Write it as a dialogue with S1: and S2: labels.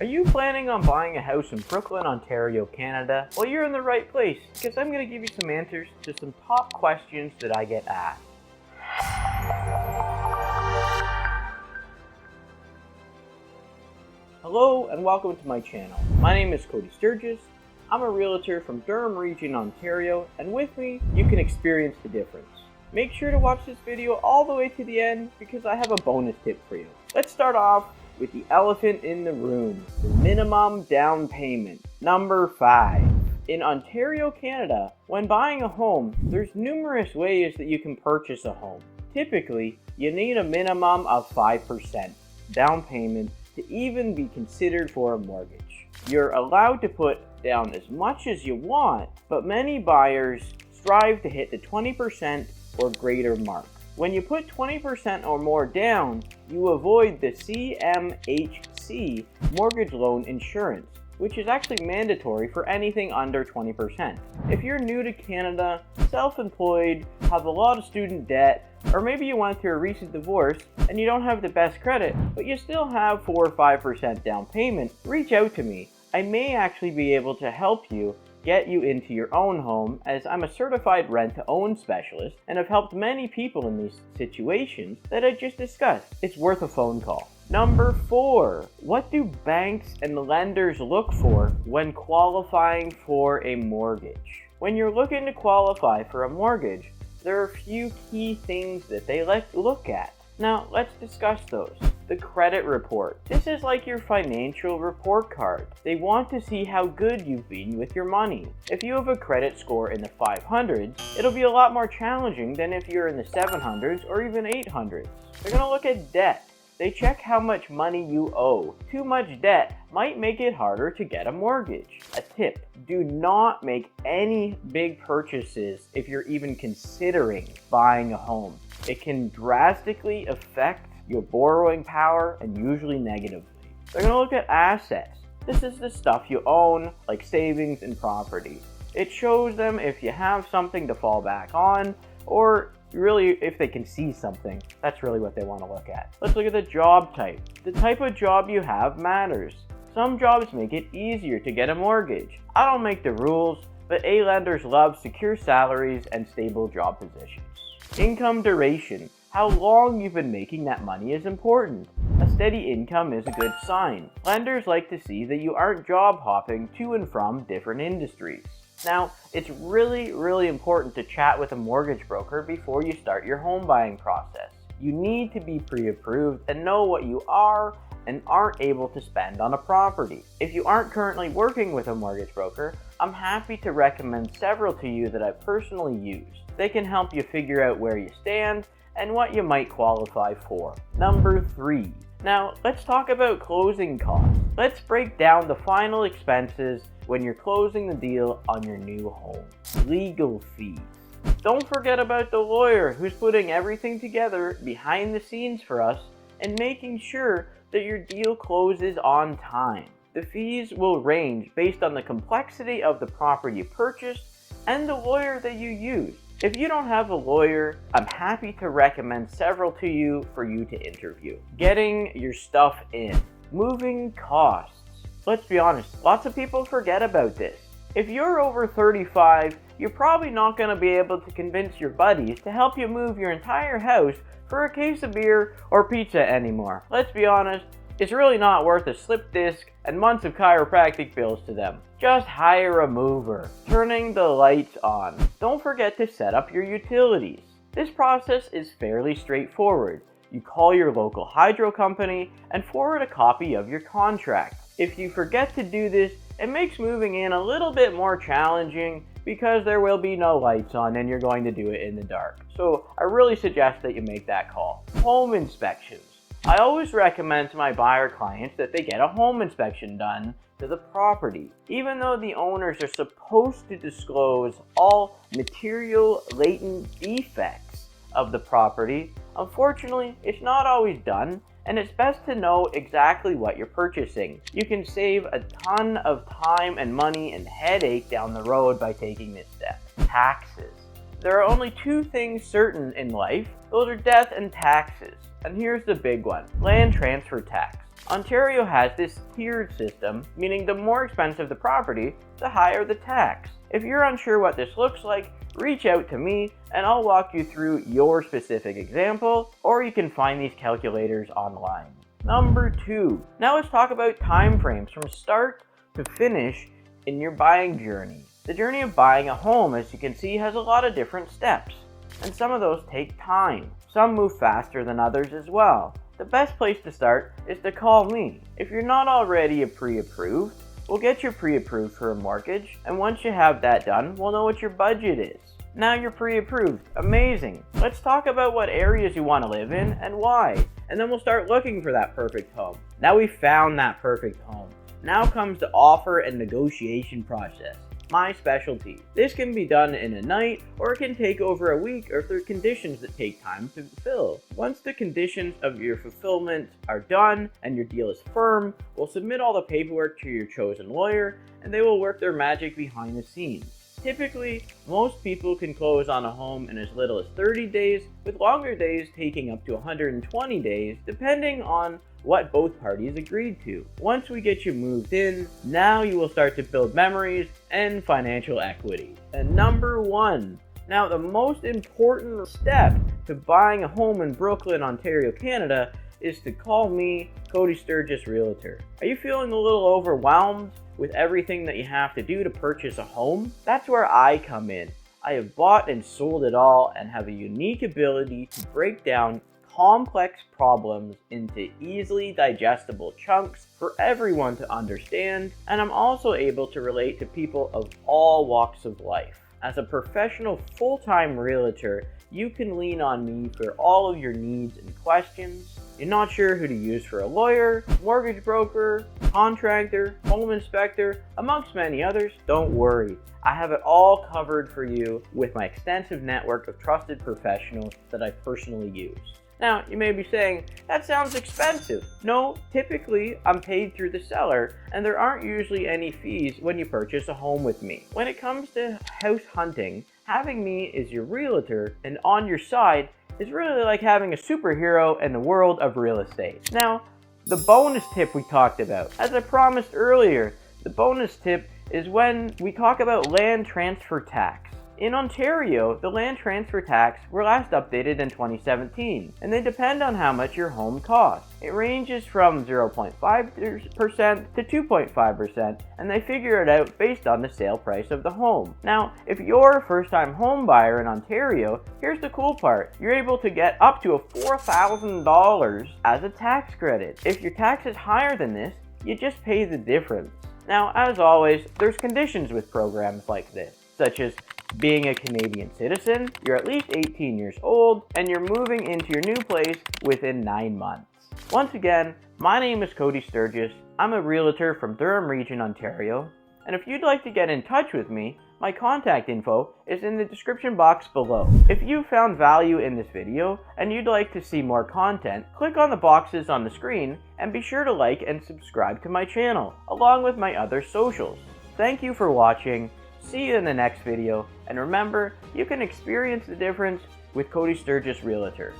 S1: Are you planning on buying a house in Brooklin, Ontario, Canada? Well, you're in the right place, because I'm going to give you some answers to some top questions that I get asked. Hello and welcome to my channel. My name is Cody Sturgess. I'm a realtor from Durham Region, Ontario, and with me, you can experience the difference. Make sure to watch this video all the way to the end because I have a bonus tip for you. Let's start off with the elephant in the room, the minimum down payment. Number 5. In Ontario, Canada, when buying a home, there's numerous ways that you can purchase a home. Typically, you need a minimum of 5% down payment to even be considered for a mortgage. You're allowed to put down as much as you want, but many buyers strive to hit the 20% or greater mark. When you put 20% or more down, you avoid the CMHC mortgage loan insurance, which is actually mandatory for anything under 20%. If you're new to Canada, self-employed, have a lot of student debt, or maybe you went through a recent divorce and you don't have the best credit, but you still have 4 or 5% down payment, reach out to me. I may actually be able to help you get you into your own home, as I'm a certified rent-to-own specialist and have helped many people in these situations that I just discussed. It's worth a phone call. Number 4, what do banks and lenders look for when qualifying for a mortgage? When you're looking to qualify for a mortgage, there are a few key things that they look at. Now, let's discuss those. The credit report. This is like your financial report card. They want to see how good you've been with your money. If you have a credit score in the 500s, it'll be a lot more challenging than if you're in the 700s or even 800s. They're going to look at debt. They check how much money you owe. Too much debt might make it harder to get a mortgage. A tip: do not make any big purchases if you're even considering buying a home. It can drastically affect your borrowing power, and usually negatively. They're going to look at assets. This is the stuff you own, like savings and property. It shows them if you have something to fall back on, or really if they can see something. That's really what they want to look at. Let's look at the job type. The type of job you have matters. Some jobs make it easier to get a mortgage. I don't make the rules, but lenders love secure salaries and stable job positions. Income duration. How long you've been making that money is important. A steady income is a good sign. Lenders like to see that you aren't job hopping to and from different industries. Now, it's really important to chat with a mortgage broker before you start your home buying process. You need to be pre-approved and know what you are and aren't able to spend on a property. If you aren't currently working with a mortgage broker, I'm happy to recommend several to you that I've personally used. They can help you figure out where you stand and what you might qualify for. Number 3. Now, let's talk about closing costs. Let's break down the final expenses when you're closing the deal on your new home. Legal fees. Don't forget about the lawyer who's putting everything together behind the scenes for us and making sure that your deal closes on time. The fees will range based on the complexity of the property you purchased and the lawyer that you use. If you don't have a lawyer, I'm happy to recommend several to you for you to interview. Getting your stuff in. Moving costs. Let's be honest, lots of people forget about this. If you're over 35, you're probably not going to be able to convince your buddies to help you move your entire house for a case of beer or pizza anymore. Let's be honest, it's really not worth a slip disc and months of chiropractic bills to them. Just hire a mover. Turning the lights on. Don't forget to set up your utilities. This process is fairly straightforward. You call your local hydro company and forward a copy of your contract. If you forget to do this, it makes moving in a little bit more challenging because there will be no lights on and you're going to do it in the dark. So I really suggest that you make that call. Home inspections. I always recommend to my buyer clients that they get a home inspection done to the property. Even though the owners are supposed to disclose all material latent defects of the property, unfortunately, it's not always done, and it's best to know exactly what you're purchasing. You can save a ton of time and money and headache down the road by taking this step. Taxes. There are only 2 things certain in life. Those are death and taxes. And here's the big one, land transfer tax. Ontario has this tiered system, meaning the more expensive the property, the higher the tax. If you're unsure what this looks like, reach out to me and I'll walk you through your specific example, or you can find these calculators online. Number 2. Now let's talk about time frames from start to finish in your buying journey. The journey of buying a home, as you can see, has a lot of different steps, and some of those take time. Some move faster than others as well. The best place to start is to call me. If you're not already pre-approved, we'll get you pre-approved for a mortgage, and once you have that done, we'll know what your budget is. Now you're pre-approved. Amazing. Let's talk about what areas you want to live in and why, and then we'll start looking for that perfect home. Now we've found that perfect home. Now comes the offer and negotiation process. My specialty. This can be done in a night, or it can take over a week, or if there are conditions that take time to fulfill. Once the conditions of your fulfillment are done and your deal is firm, we'll submit all the paperwork to your chosen lawyer, and they will work their magic behind the scenes. Typically, most people can close on a home in as little as 30 days, with longer days taking up to 120 days, depending on what both parties agreed to. Once we get you moved in, now you will start to build memories and financial equity. And number 1. Now, the most important step to buying a home in Brooklin, Ontario, Canada is to call me, Cody Sturgess Realtor. Are you feeling a little overwhelmed with everything that you have to do to purchase a home? That's where I come in. I have bought and sold it all and have a unique ability to break down complex problems into easily digestible chunks for everyone to understand, and I'm also able to relate to people of all walks of life. As a professional full-time realtor, you can lean on me for all of your needs and questions. You're not sure who to use for a lawyer, mortgage broker, contractor, home inspector, amongst many others? Don't worry. I have it all covered for you with my extensive network of trusted professionals that I personally use. Now, you may be saying, that sounds expensive. No, typically I'm paid through the seller, and there aren't usually any fees when you purchase a home with me. When it comes to house hunting, having me as your realtor and on your side is really like having a superhero in the world of real estate. Now, the bonus tip we talked about. As I promised earlier, the bonus tip is when we talk about land transfer tax. In Ontario, the land transfer tax were last updated in 2017, and they depend on how much your home costs. It ranges from 0.5% to 2.5%, and they figure it out based on the sale price of the home. Now, if you're a first-time home buyer in Ontario, here's the cool part. You're able to get up to $4,000 as a tax credit. If your tax is higher than this, you just pay the difference. Now, as always, there's conditions with programs like this, such as being a Canadian citizen, you're at least 18 years old, and you're moving into your new place within 9 months. Once again, my name is Cody Sturgess. I'm a realtor from Durham Region, Ontario, and if you'd like to get in touch with me, my contact info is in the description box below. If you found value in this video and you'd like to see more content, click on the boxes on the screen and be sure to like and subscribe to my channel, along with my other socials. Thank you for watching. See you in the next video, and remember, you can experience the difference with Cody Sturgess Realtor.